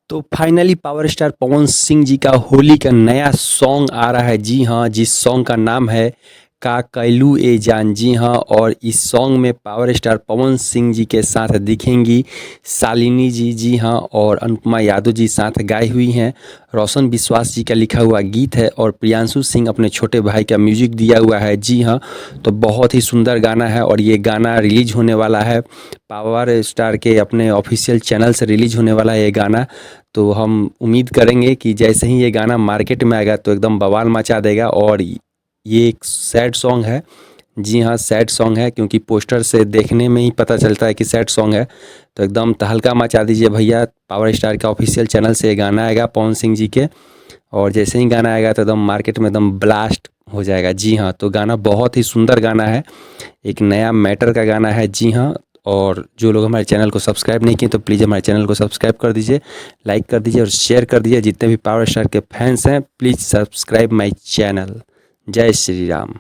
तो finally power star Pawan Singh ji का होली का नया सॉन्ग आ रहा है। जी हाँ, जिस सॉन्ग का नाम है का कैलू ए जान। जी हाँ, और इस सॉन्ग में पावर स्टार पवन सिंह जी के साथ दिखेंगी शालिनी जी। जी हाँ, और अनुपमा यादव जी साथ गाई हुई हैं। रोशन विश्वास जी का लिखा हुआ गीत है और प्रियांशु सिंह अपने छोटे भाई का म्यूजिक दिया हुआ है। जी हाँ, तो बहुत ही सुंदर गाना है और ये गाना रिलीज होने वाला है पावर स्टार के अपने ऑफिशियल चैनल से रिलीज होने वाला है ये गाना। तो हम उम्मीद करेंगे कि जैसे ही ये गाना मार्केट में आएगा तो एकदम बवाल मचा देगा। और ये एक सैड सॉन्ग है। जी हाँ, सैड सॉन्ग है क्योंकि पोस्टर से देखने में ही पता चलता है कि सैड सॉन्ग है। तो एकदम तहलका मचा दीजिए भैया, पावर स्टार का ऑफिशियल चैनल से ये गाना आएगा पवन सिंह जी के। और जैसे ही गाना आएगा तो एकदम मार्केट में एकदम ब्लास्ट हो जाएगा। जी हाँ, तो गाना बहुत ही सुंदर गाना है, एक नया मैटर का गाना है। जी हाँ, और जो लोग हमारे चैनल को सब्सक्राइब नहीं किए तो प्लीज़ हमारे चैनल को सब्सक्राइब कर दीजिए, लाइक कर दीजिए और शेयर कर दीजिए। जितने भी पावर स्टार के फैंस हैं प्लीज़ सब्सक्राइब माय चैनल। जय श्री राम।